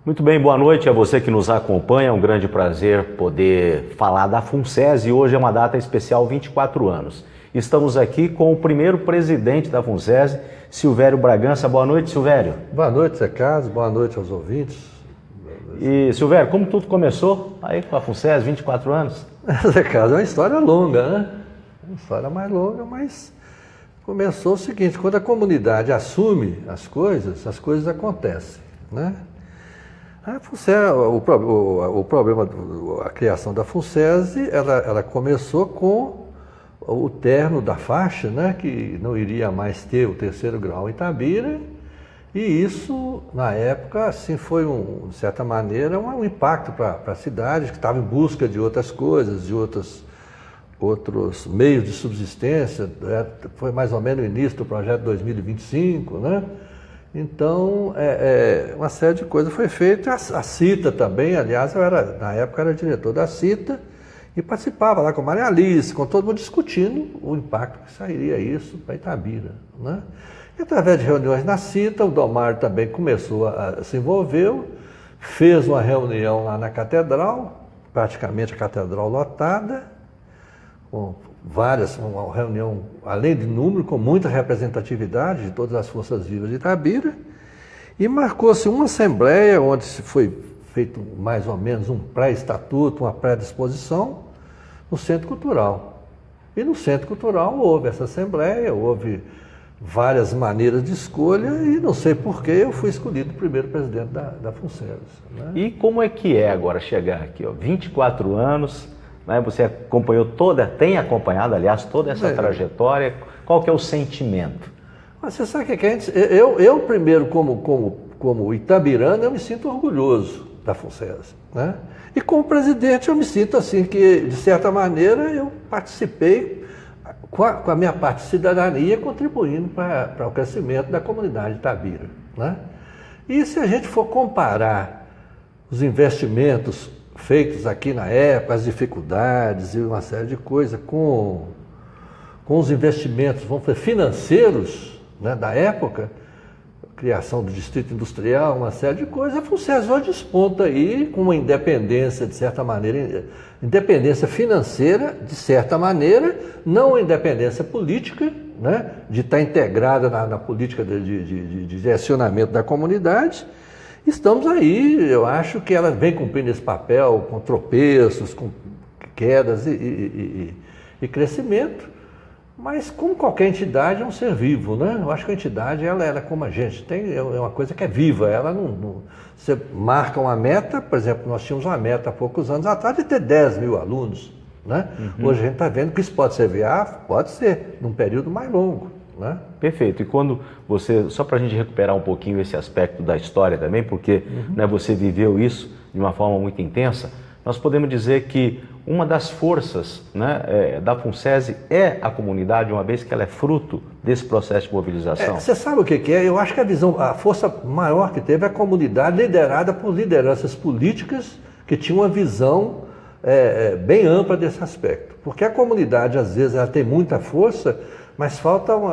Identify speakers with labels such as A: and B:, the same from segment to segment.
A: Muito bem, boa noite a você que nos acompanha. É um grande prazer poder falar da FUNSESI. Hoje é uma data especial, 24 anos. Estamos aqui com o primeiro presidente da FUNSESI, Silvério Bragança. Boa noite, Silvério.
B: Boa noite, Zé Carlos. Boa noite aos ouvintes.
A: E, Silvério, como tudo começou aí com a FUNSESI, 24 anos?
B: Zé Carlos, é uma história longa, né? Uma história mais longa, mas começou o seguinte: quando a comunidade assume as coisas acontecem, né? A FUNSESI, o problema, a criação da FUNSESI, ela começou com o término da faixa, né, que não iria mais ter o terceiro grau em Itabira, e isso, na época, assim, foi, de certa maneira, um impacto para a cidade, que estava em busca de outras coisas, de outros meios de subsistência, né? Foi mais ou menos o início do projeto 2025, né? Então, uma série de coisas foi feita. A CITA também, aliás, na época era diretor da CITA e participava lá com a Maria Alice, com todo mundo discutindo o impacto que sairia isso para Itabira, né? E através de reuniões na CITA, o Domar também começou se envolveu, fez uma reunião lá na Catedral, praticamente a Catedral lotada, com uma reunião, além de número, com muita representatividade de todas as forças vivas de Itabira, e marcou-se uma assembleia onde se foi feito mais ou menos um pré-estatuto, uma pré-disposição, no Centro Cultural. E no Centro Cultural houve essa assembleia, houve várias maneiras de escolha, e não sei porquê eu fui escolhido o primeiro presidente da FUNSESI, né?
A: E como é que é agora chegar aqui, ó, 24 anos... Você tem acompanhado, aliás, toda essa trajetória. Qual que é o sentimento?
B: Mas você sabe o que a gente... Eu primeiro, como itabirano, eu me sinto orgulhoso da FUNSESI, né? E como presidente, eu me sinto assim que, de certa maneira, eu participei com a minha parte de cidadania, contribuindo para o crescimento da comunidade de Itabira, né? E se a gente for comparar os investimentos feitos aqui na época, as dificuldades e uma série de coisas, com os investimentos, vamos dizer, financeiros, né, da época, criação do distrito industrial, uma série de coisas, a FUNSESI hoje desponta aí com uma independência, de certa maneira, independência financeira, de certa maneira, não independência política, né, de estar integrada na política de direcionamento da comunidade. Estamos aí, eu acho que ela vem cumprindo esse papel com tropeços, com quedas e crescimento, mas como qualquer entidade é um ser vivo, né? Eu acho que a entidade, ela é como a gente, é uma coisa que é viva, ela não... Você marca uma meta, por exemplo, nós tínhamos uma meta há poucos anos atrás de ter 10 mil alunos, né? Hoje a gente está vendo que isso pode ser viável, pode ser, num período mais longo, né?
A: Perfeito. E quando só para a gente recuperar um pouquinho esse aspecto da história também, porque né, você viveu isso de uma forma muito intensa, nós podemos dizer que uma das forças, né, da FUNSESI é a comunidade, uma vez que ela é fruto desse processo de mobilização.
B: Você sabe o que é? Eu acho que a força maior que teve é a comunidade, liderada por lideranças políticas que tinham uma visão bem ampla desse aspecto. Porque a comunidade, às vezes, ela tem muita força, mas faltam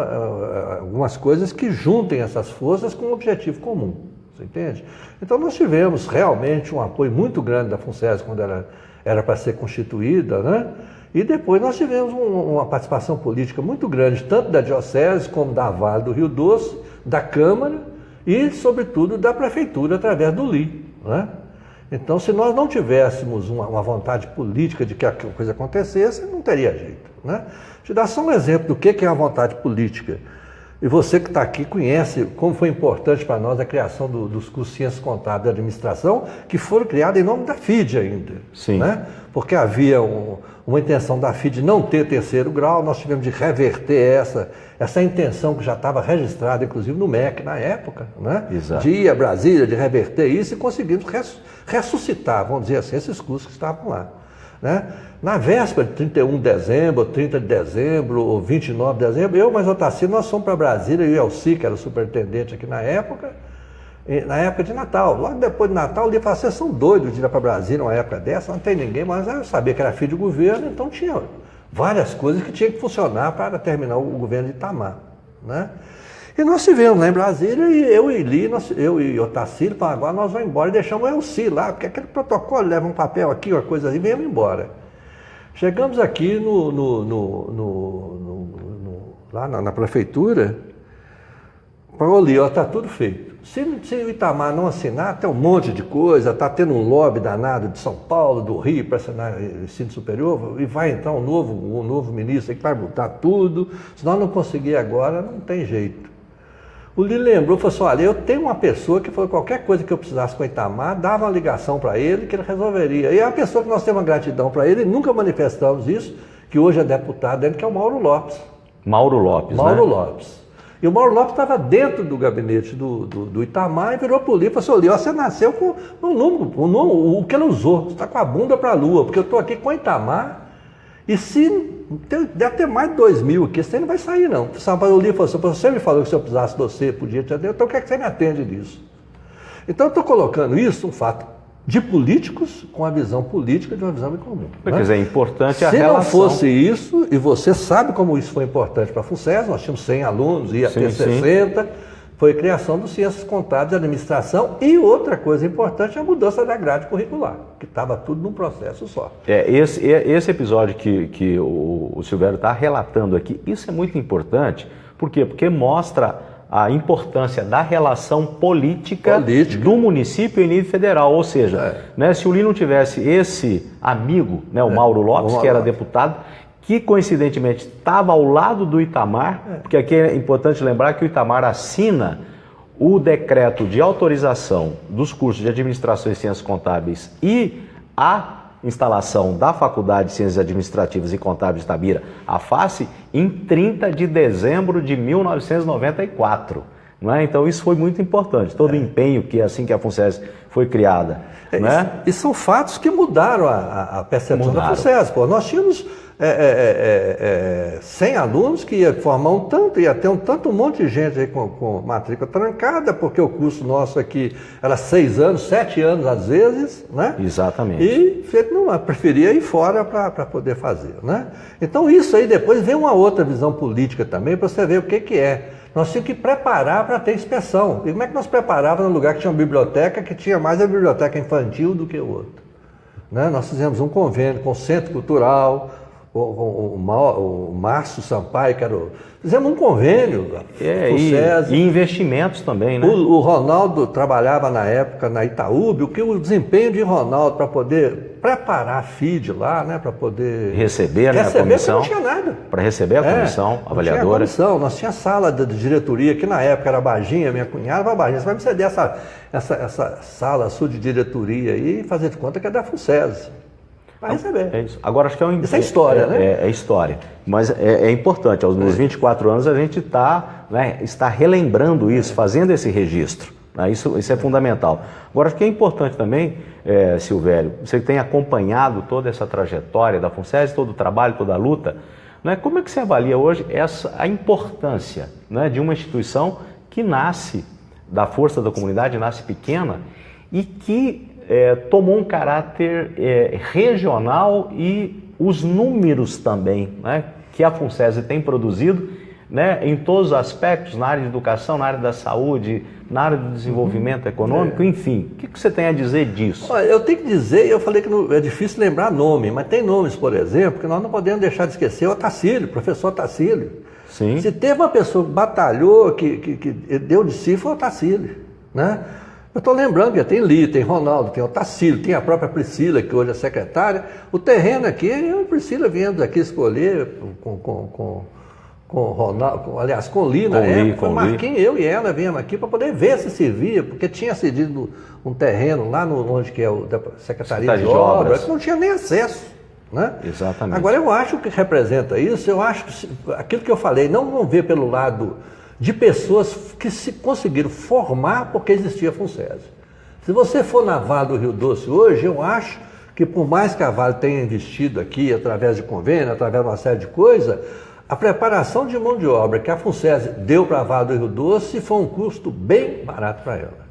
B: algumas coisas que juntem essas forças com um objetivo comum, você entende? Então nós tivemos realmente um apoio muito grande da FUNSESI quando ela era para ser constituída, né? E depois nós tivemos uma participação política muito grande, tanto da Diocese como da Vale do Rio Doce, da Câmara e, sobretudo, da Prefeitura através do LI, né? Então, se nós não tivéssemos uma vontade política de que a coisa acontecesse, não teria jeito, né? Te dar só um exemplo do que é a vontade política. E você que está aqui conhece como foi importante para nós a criação dos cursos de Ciências Contábeis e Administração, que foram criados em nome da FIDE ainda.
A: Sim.
B: Né? Porque havia uma intenção da FIDE não ter terceiro grau, nós tivemos de reverter essa intenção que já estava registrada, inclusive no MEC na época, né?
A: Exato.
B: De ir a Brasília, de reverter isso, e conseguimos ressuscitar, vamos dizer assim, esses cursos que estavam lá, né? Na véspera de 31 de dezembro, ou 30 de dezembro, ou 29 de dezembro, eu mais o Otacílio, nós fomos para Brasília, e o Elci, que era o superintendente aqui na época de Natal. Logo depois de Natal, ele falou, vocês são doidos de ir para Brasília numa época dessa, não tem ninguém, mas eu sabia que era filho de governo, então tinha várias coisas que tinham que funcionar para terminar o governo de Itamar, né? E nós estivemos lá em Brasília e eu e Li, eu e o Otacílio, falamos, agora nós vamos embora e deixamos o Elci lá, porque aquele protocolo leva um papel aqui, uma coisa assim, e viemos embora. Chegamos aqui lá na prefeitura, falou ali, ó, está tudo feito. Se o Itamar não assinar, tem um monte de coisa, está tendo um lobby danado de São Paulo, do Rio, para assinar ensino superior, e vai entrar um novo ministro aí que vai botar tudo. Se nós não conseguir agora, não tem jeito. O Lili lembrou, falou assim, olha, eu tenho uma pessoa que falou qualquer coisa que eu precisasse com o Itamar, dava uma ligação para ele que ele resolveria. E é uma pessoa que nós temos uma gratidão para ele, e nunca manifestamos isso, que hoje é deputado dele, que é o Mauro Lopes.
A: Mauro Lopes,
B: Mauro
A: né?
B: Lopes. E o Mauro Lopes estava dentro do gabinete do Itamar e virou para o Lili e falou assim, você nasceu com o que ele usou, você está com a bunda para a lua, porque eu estou aqui com o Itamar, e deve ter mais de 2.000 aqui, você não vai sair não. O Lili falou assim, você me falou que se eu precisasse de você, podia te atender, então o que é que você me atende disso? Então eu estou colocando isso, um fato de políticos com a visão política de uma visão em comum.
A: Quer dizer, é importante a
B: Se
A: relação.
B: não fosse isso, e você sabe como isso foi importante para a FUNSES, nós tínhamos 100 alunos, ia ter 60, foi a criação do Ciências Contábeis e Administração, e outra coisa importante é a mudança da grade curricular, que estava tudo num processo só.
A: Esse episódio que o Silvério está relatando aqui, isso é muito importante, por quê? Porque mostra a importância da relação política do município em nível federal, ou seja, né, se o Lili não tivesse esse amigo, né, o Mauro Lopes, que era deputado, que coincidentemente estava ao lado do Itamar, porque aqui é importante lembrar que o Itamar assina o decreto de autorização dos cursos de Administração e Ciências Contábeis e a instalação da Faculdade de Ciências Administrativas e Contábeis de Itabira, a FACE, em 30 de dezembro de 1994. Não é? Então isso foi muito importante, todo o empenho que assim que a FUNSES foi criada.
B: E são fatos que mudaram a percepção da FUNSES. Nós tínhamos 100 alunos que ia formar ia ter um monte de gente aí com matrícula trancada, porque o curso nosso aqui era 6 anos, 7 anos às vezes, né?
A: Exatamente.
B: E não preferia ir fora para poder fazer, né? Então isso aí depois vem uma outra visão política também, para você ver o que é. Nós tínhamos que preparar para ter inspeção. E como é que nós preparávamos num lugar que tinha uma biblioteca, que tinha mais a biblioteca infantil do que o outro? Né? Nós fizemos um convênio com o Centro Cultural, o Márcio Sampaio, fizemos um convênio com o SESI.
A: E investimentos também, né?
B: O Ronaldo trabalhava na época na Itaúbi, o desempenho de Ronaldo para poder preparar a FID lá, né? Para poder
A: receber a comissão.
B: Não tinha nada.
A: Para receber a comissão avaliadora.
B: Não tinha comissão, nós tinha sala de diretoria, que na época era a Baginha, minha cunhada, Baginha, você vai me ceder essa sala sua de diretoria aí e fazer de conta que é da FUNSES. Vai receber.
A: É isso. Agora acho que
B: isso é história, né?
A: É história. Mas é importante, nos 24 anos a gente está relembrando isso, fazendo esse registro. Né? Isso é fundamental. Agora acho que é importante também, Silvério, você tem acompanhado toda essa trajetória da FUNSES, todo o trabalho, toda a luta, né? Como é que você avalia hoje a importância, né, de uma instituição que nasce da força da comunidade, nasce pequena e que tomou um caráter regional e os números também, né, que a FUNSES tem produzido, né, em todos os aspectos, na área de educação, na área da saúde, na área do desenvolvimento econômico, enfim. O que você tem a dizer disso?
B: Olha, eu tenho que dizer, eu falei que é difícil lembrar nome, mas tem nomes, por exemplo, que nós não podemos deixar de esquecer, o Otacílio, o professor Otacílio.
A: Sim.
B: Se teve uma pessoa que batalhou, que deu de si, foi o Otacílio, né? Eu estou lembrando que tem Li, tem Ronaldo, tem Otacílio, tem a própria Priscila, que hoje é secretária. O terreno aqui, eu e a Priscila viemos aqui escolher com Ronaldo, aliás, com Li na época. Marquinhos, eu e ela viemos aqui para poder ver se servia, porque tinha cedido um terreno lá onde que é da Secretaria de Obras, que não tinha nem acesso. Né?
A: Exatamente.
B: Agora, eu acho que representa isso, eu acho que aquilo que eu falei, não vamos ver pelo lado de pessoas que se conseguiram formar porque existia a FUNSES. Se você for na Vale do Rio Doce hoje, eu acho que por mais que a Vale tenha investido aqui através de convênio, através de uma série de coisas, a preparação de mão de obra que a FUNSES deu para a Vale do Rio Doce foi um custo bem barato para ela.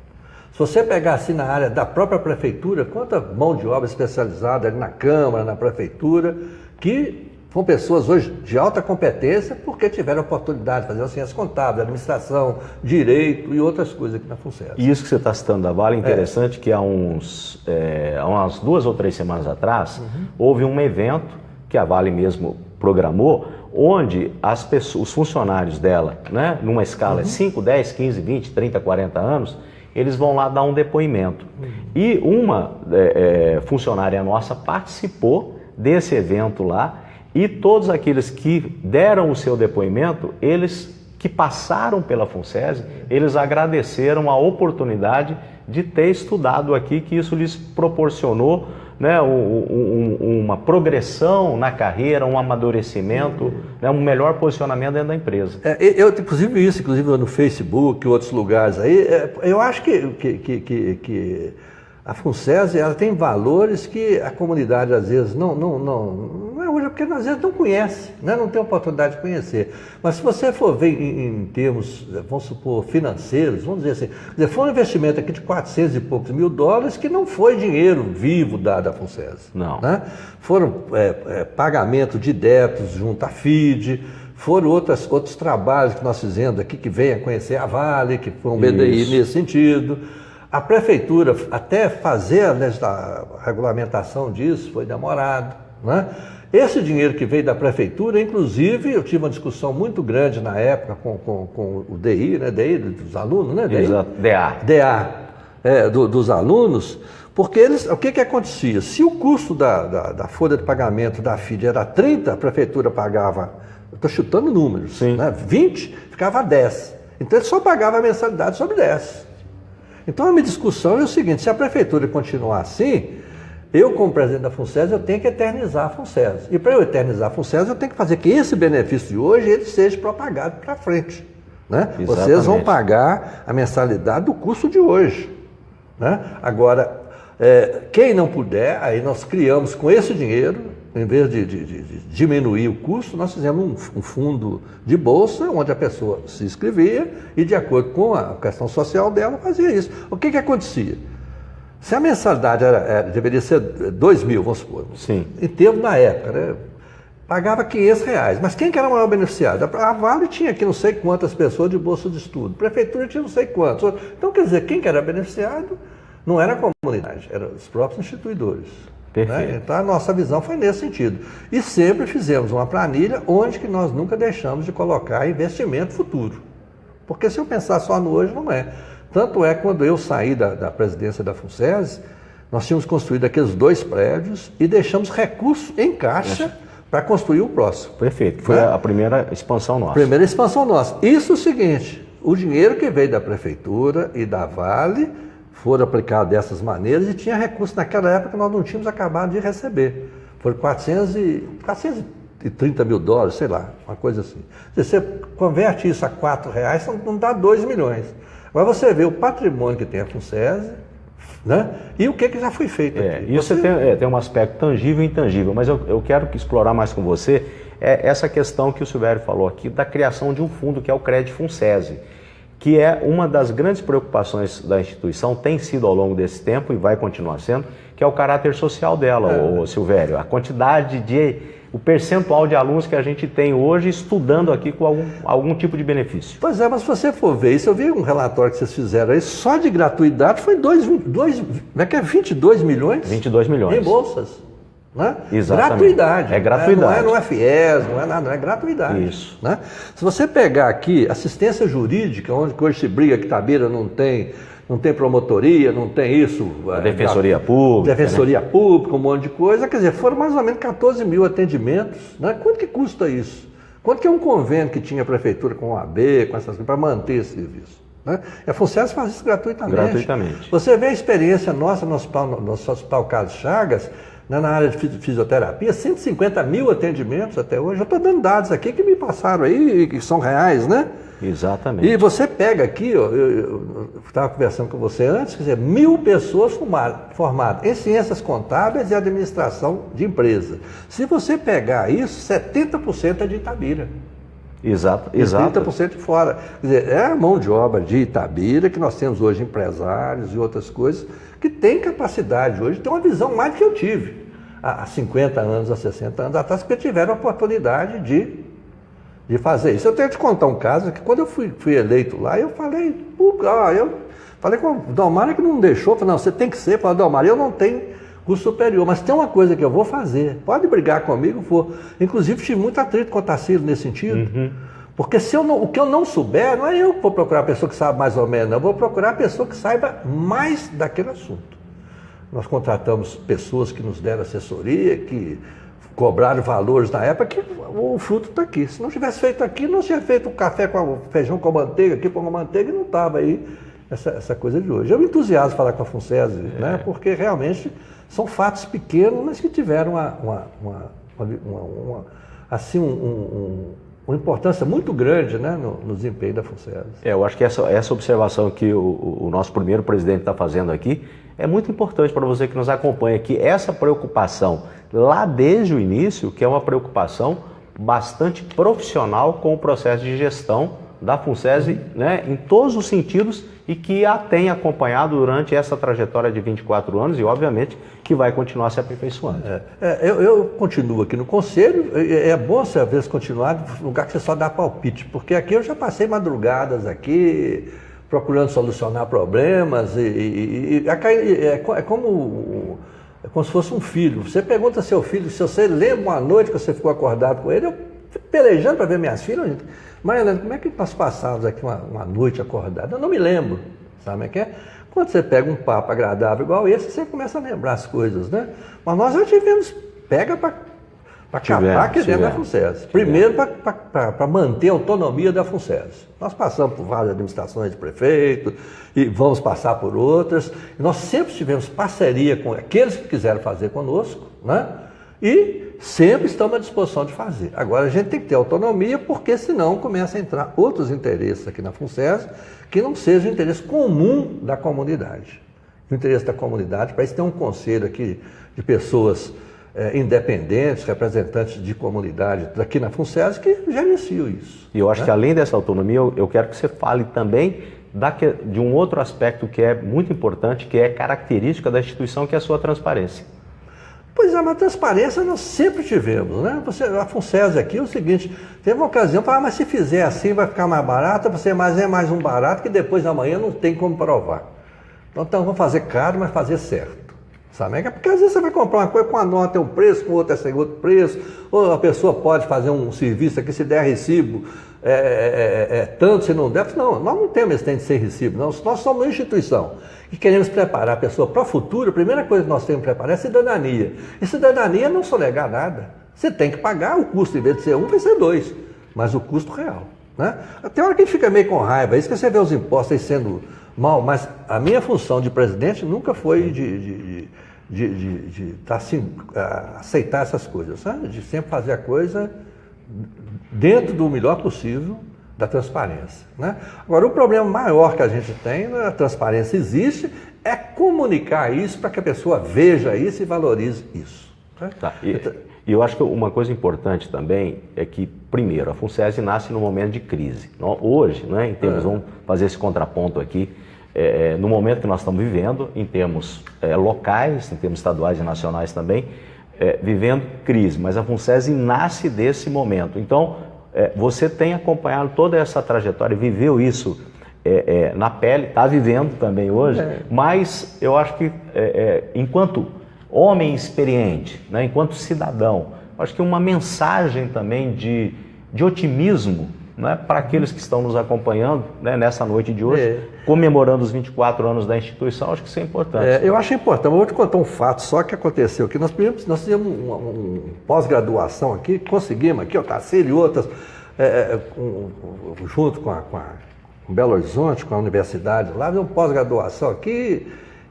B: Se você pegar assim na área da própria prefeitura, quanta mão de obra especializada ali na Câmara, na prefeitura, que São pessoas hoje de alta competência porque tiveram a oportunidade de fazer a ciência contábil, administração, direito e outras coisas aqui na FUNSESC.
A: E isso que você está citando da Vale é interessante que há umas 2 ou 3 semanas atrás, houve um evento que a Vale mesmo programou, onde os funcionários dela, né, numa escala 5, 10, 15, 20, 30, 40 anos, eles vão lá dar um depoimento. E uma funcionária nossa participou desse evento lá, e todos aqueles que deram o seu depoimento, eles que passaram pela FUNSESC, eles agradeceram a oportunidade de ter estudado aqui, que isso lhes proporcionou, né, uma progressão na carreira, um amadurecimento, né, um melhor posicionamento dentro da empresa.
B: Eu, inclusive isso, no Facebook e outros lugares aí, eu acho que a FUNSESC, ela tem valores que a comunidade às vezes não é hoje, porque às vezes não conhece, né? Não tem oportunidade de conhecer. Mas se você for ver em termos, vamos supor, financeiros, vamos dizer assim, foi um investimento aqui de 400 e poucos mil dólares que não foi dinheiro vivo da FUNSESC.
A: Não.
B: Né? Foram pagamento de débitos junto à FIDE, foram outros trabalhos que nós fizemos aqui, que veio a conhecer a Vale, que foi um BDI nesse sentido. A prefeitura, até fazer a regulamentação disso, foi demorado, né? Esse dinheiro que veio da prefeitura, inclusive, eu tive uma discussão muito grande na época com o DI, né? DI dos alunos, né? DI?
A: Exato.
B: DA, dos alunos, porque o que acontecia? Se o custo da folha de pagamento da FIDE era 30, a prefeitura pagava, eu estou chutando números, né? 20, ficava 10. Então ele só pagava a mensalidade sobre 10. Então a minha discussão é o seguinte: se a prefeitura continuar assim, eu como presidente da FUNSESC, eu tenho que eternizar a FUNSESC. E para eu eternizar a FUNSESC, eu tenho que fazer que esse benefício de hoje ele seja propagado para frente. Né? Vocês vão pagar a mensalidade do custo de hoje. Né? Agora, quem não puder, aí nós criamos com esse dinheiro, em vez de diminuir o custo, nós fizemos um fundo de bolsa, onde a pessoa se inscrevia e, de acordo com a questão social dela, fazia isso. O que acontecia? Se a mensalidade deveria ser 2 mil, vamos supor,
A: Sim.
B: Em termos da época, né? Pagava R$500. Mas quem que era o maior beneficiado? A Vale tinha aqui não sei quantas pessoas de bolsa de estudo, a prefeitura tinha não sei quantos. Então, quer dizer, quem que era beneficiado não era a comunidade, eram os próprios instituidores. Né? Então a nossa visão foi nesse sentido. E sempre fizemos uma planilha onde que nós nunca deixamos de colocar investimento futuro. Porque se eu pensar só no hoje, não é. Tanto é que quando eu saí da presidência da FUNSESC, nós tínhamos construído aqueles 2 prédios e deixamos recursos em caixa para construir o próximo.
A: Perfeito. Foi a primeira expansão nossa.
B: Primeira expansão nossa. Isso é o seguinte: o dinheiro que veio da prefeitura e da Vale foram aplicados dessas maneiras e tinha recursos naquela época que nós não tínhamos acabado de receber. Foram 430 mil dólares, sei lá, uma coisa assim. Se você converte isso a R$4, não dá 2 milhões. Agora você vê o patrimônio que tem a FUNSESC, né? E o que já foi feito aqui.
A: Isso tem um aspecto tangível e intangível, mas eu quero explorar mais com você essa questão que o Silvério falou aqui da criação de um fundo que é o Crédito FUNSESC, que é uma das grandes preocupações da instituição, tem sido ao longo desse tempo e vai continuar sendo, que é o caráter social dela, Silvério. A quantidade o percentual de alunos que a gente tem hoje estudando aqui com algum tipo de benefício.
B: Pois é, mas se você for ver isso, eu vi um relatório que vocês fizeram aí, só de gratuidade foi 22 milhões?
A: 22 milhões.
B: Em bolsas. Né?
A: Exatamente.
B: Gratuidade.
A: É gratuidade.
B: Não é FIES, não é nada, não é gratuidade.
A: Isso.
B: Né? Se você pegar aqui assistência jurídica, onde hoje se briga que Itabira não tem promotoria, não tem isso.
A: A Defensoria Pública.
B: Defensoria Pública, um monte de coisa. Quer dizer, foram mais ou menos 14 mil atendimentos. Né? Quanto que custa isso? Quanto que é um convênio que tinha a prefeitura com o AB, com essas coisas, para manter esse serviço? Né? E a FUNSESC faz isso gratuitamente. Você vê a experiência nossa no Hospital Carlos Chagas, né, na área de fisioterapia, 150 mil atendimentos até hoje. Eu estou dando dados aqui que me passaram aí, que são reais, né?
A: Exatamente.
B: E você pega aqui, ó, eu estava conversando com você antes, quer dizer, 1.000 pessoas formadas em ciências contábeis e administração de empresa. Se você pegar isso, 70% é de Itabira.
A: Exato.
B: E 30% de fora. Quer dizer, é a mão de obra de Itabira, que nós temos hoje empresários e outras coisas, que tem capacidade hoje, tem uma visão mais do que eu tive. há 50 anos, há 60 anos atrás, porque tiveram a oportunidade de fazer isso. Eu tenho que te contar um caso que quando eu fui eleito lá, eu falei com o Delmar que não deixou, falei, não, você tem que ser, falei, Delmar, eu não tenho curso superior, mas tem uma coisa que eu vou fazer, pode brigar comigo, vou. Inclusive tive muito atrito com o Tarsilo nesse sentido, porque o que eu não souber, não é eu que vou procurar a pessoa que sabe mais ou menos, eu vou procurar a pessoa que saiba mais daquele assunto. Nós contratamos pessoas que nos deram assessoria, que cobraram valores na época, que o fruto está aqui. Se não tivesse feito aqui, não tinha feito café com feijão com manteiga, aqui com manteiga, e não estava aí essa coisa de hoje. Eu me entusiasmo falar com a FUNSESI, né, porque realmente são fatos pequenos, mas que tiveram uma importância muito grande, né, no desempenho da FUNSESI.
A: Eu acho que essa observação que o nosso primeiro presidente está fazendo aqui é muito importante para você que nos acompanha, que essa preocupação lá desde o início, que é uma preocupação bastante profissional com o processo de gestão da FUNSESI, né, em todos os sentidos, e que a tem acompanhado durante essa trajetória de 24 anos e, obviamente, que vai continuar se aperfeiçoando.
B: Eu continuo aqui no Conselho, é bom, às vezes, continuar no lugar que você só dá palpite, porque aqui eu já passei madrugadas aqui, procurando solucionar problemas, é como se fosse um filho. Você pergunta ao seu filho, se você lembra uma noite que você ficou acordado com ele, eu fico pelejando para ver minhas filhas, gente. Mas, Helena, como é que nós passávamos aqui uma noite acordada? Eu não me lembro, sabe como é que é? Quando você pega um papo agradável igual esse, você começa a lembrar as coisas, né? Mas nós já tivemos, pega para capar aqui dentro da FUNSESI. Primeiro, para manter a autonomia da FUNSESI. Nós passamos por várias administrações de prefeito e vamos passar por outras. E nós sempre tivemos parceria com aqueles que quiseram fazer conosco, né? E sempre estamos à disposição de fazer. Agora, a gente tem que ter autonomia, porque senão começa a entrar outros interesses aqui na FUNSESI que não seja o interesse comum da comunidade. O interesse da comunidade, para isso tem um conselho aqui de pessoas independentes, representantes de comunidade aqui na FUNSESI que gerenciam isso.
A: E eu acho que além dessa autonomia, eu quero que você fale também de um outro aspecto que é muito importante, que é característica da instituição, que é a sua transparência.
B: Pois é, mas transparência nós sempre tivemos, né? A FUNSESI aqui é o seguinte, teve uma ocasião, mas se fizer assim vai ficar mais barato, mas é mais um barato que depois da manhã não tem como provar. Então vamos fazer caro, mas fazer certo. Sabe? Porque às vezes você vai comprar uma coisa com uma nota é um preço, com outra é outro preço, ou a pessoa pode fazer um serviço aqui, se der recibo, tanto, se não der. Não, nós não temos esse tempo de sem recibo, nós somos uma instituição e queremos preparar a pessoa para o futuro. A primeira coisa que nós temos que preparar é cidadania. E cidadania não sonegar nada. Você tem que pagar o custo, em vez de ser um, vai ser dois, mas o custo real. Né? Até a hora que a gente fica meio com raiva, é isso que você vê os impostos aí sendo mal, mas a minha função de presidente nunca foi de assim, aceitar essas coisas, sabe? De sempre fazer a coisa dentro do melhor possível da transparência, né? Agora, o problema maior que a gente tem, a transparência existe, é comunicar isso para que a pessoa veja isso e valorize isso. Né?
A: Tá. E eu acho que uma coisa importante também é que, primeiro, a FUNSESI nasce num momento de crise. Hoje, né, em termos, vamos fazer esse contraponto aqui, no momento que nós estamos vivendo, em termos locais, em termos estaduais e nacionais também, vivendo crise, mas a FUNSESI nasce desse momento. Então, você tem acompanhado toda essa trajetória, viveu isso na pele, está vivendo também hoje, mas eu acho que enquanto homem experiente, né, enquanto cidadão, acho que uma mensagem também de otimismo, né, para aqueles que estão nos acompanhando, né, nessa noite de hoje, comemorando os 24 anos da instituição, acho que isso é importante.
B: Eu acho importante, mas vou te contar um fato só que aconteceu aqui. Nós fizemos uma pós-graduação aqui, conseguimos aqui, o Tarsilo e outras, junto com Belo Horizonte, com a universidade lá, fizemos pós-graduação aqui,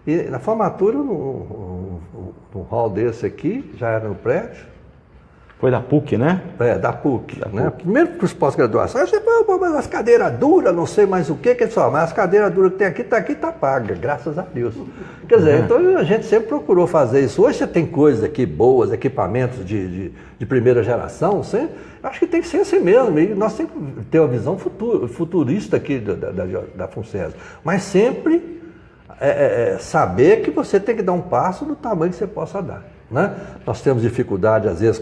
B: e na formatura, num hall desse aqui, já era no prédio.
A: Foi da PUC, né?
B: Da PUC. Né? Primeiro para os pós-graduações, você fala, mas as cadeiras duras, não sei mais o que é só, mas as cadeiras duras que tem aqui, está paga, graças a Deus. Quer dizer, então a gente sempre procurou fazer isso. Hoje você tem coisas aqui boas, equipamentos de primeira geração, acho que tem que ser assim mesmo. E nós temos que ter uma visão futurista aqui da FUNSESI. Mas sempre saber que você tem que dar um passo do tamanho que você possa dar. né? Nós temos dificuldade, às vezes,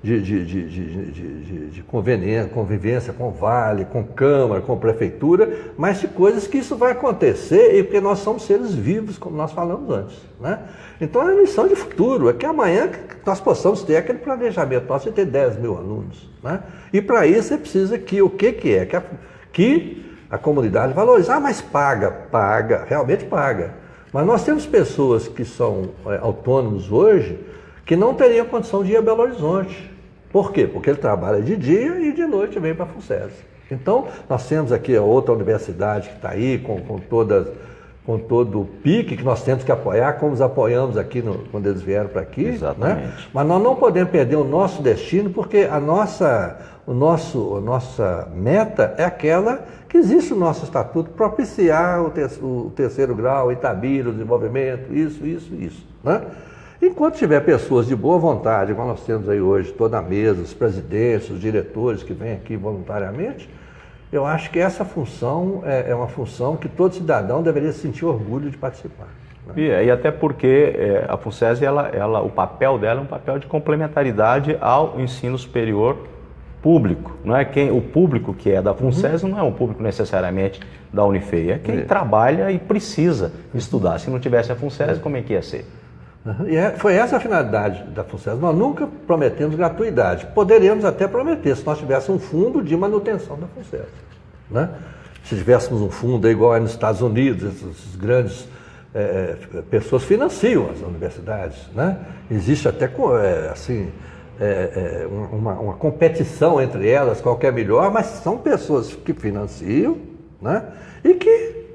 B: de convivência com o Vale, com Câmara, com Prefeitura, mas de coisas que isso vai acontecer e porque nós somos seres vivos, como nós falamos antes, né? Então, a missão de futuro é que amanhã nós possamos ter aquele planejamento nosso de ter 10 mil alunos, né? E para isso você precisa que a comunidade valorize. Ah, mas paga, realmente paga. Mas nós temos pessoas que são autônomos hoje que não teriam condição de ir a Belo Horizonte. Por quê? Porque ele trabalha de dia e de noite vem para a FUNSESI. Então, nós temos aqui a outra universidade que está aí com todo o pique que nós temos que apoiar, como os apoiamos aqui quando eles vieram para aqui.
A: Exatamente.
B: Né? Mas nós não podemos perder o nosso destino, porque a nossa meta é aquela que existe no nosso estatuto, propiciar o terceiro grau, Itabira, o desenvolvimento, isso. Né? Enquanto tiver pessoas de boa vontade, como nós temos aí hoje, toda a mesa, os presidentes, os diretores que vêm aqui voluntariamente, eu acho que essa função é uma função que todo cidadão deveria sentir orgulho de participar. Né?
A: E até porque a FUNSESI, o papel dela é um papel de complementaridade ao ensino superior público. Não é o público que é da FUNSESI não é um público necessariamente da Unifei, é quem trabalha e precisa estudar. Se não tivesse a FUNSESI, como é que ia ser?
B: E foi essa a finalidade da FUNSESI. Nós nunca prometemos gratuidade. Poderíamos até prometer, se nós tivéssemos um fundo de manutenção da FUNSESI. Né? Se tivéssemos um fundo igual é nos Estados Unidos, essas grandes pessoas financiam as universidades. Né? Existe até uma competição entre elas, qual que é melhor, mas são pessoas que financiam, né? E que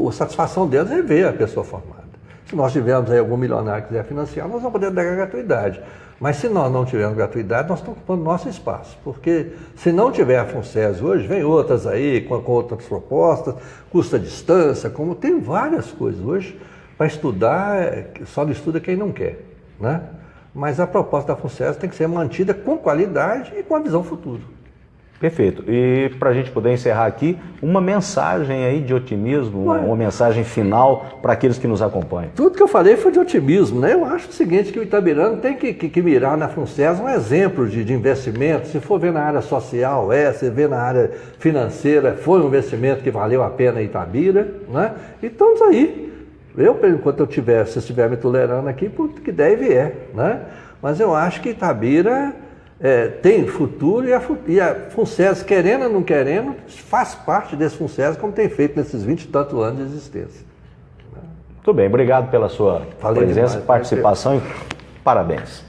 B: a satisfação delas é ver a pessoa formada. Se nós tivermos aí algum milionário que quiser financiar, nós vamos poder dar gratuidade. Mas se nós não tivermos gratuidade, nós estamos ocupando nosso espaço. Porque se não tiver a FUNSESI hoje, vem outras aí com outras propostas, custa distância, como tem várias coisas hoje para estudar, só não estuda quem não quer, né? Mas a proposta da FUNSESI tem que ser mantida com qualidade e com a visão futuro.
A: Perfeito. E para a gente poder encerrar aqui, uma mensagem aí de otimismo, uma mensagem final para aqueles que nos acompanham.
B: Tudo que eu falei foi de otimismo, né? Eu acho o seguinte, que o itabirano tem que mirar na FUNSESI um exemplo de investimento. Se for ver na área social, se ver na área financeira, foi um investimento que valeu a pena em Itabira, né? E estamos aí. Enquanto se estiver me tolerando aqui, porque deve né? Mas eu acho que Itabira tem futuro e a FUNSESI, querendo ou não querendo, faz parte desse FUNSESI, como tem feito nesses 20 e tantos anos de existência.
A: Muito bem, obrigado pela sua presença, participação e parabéns.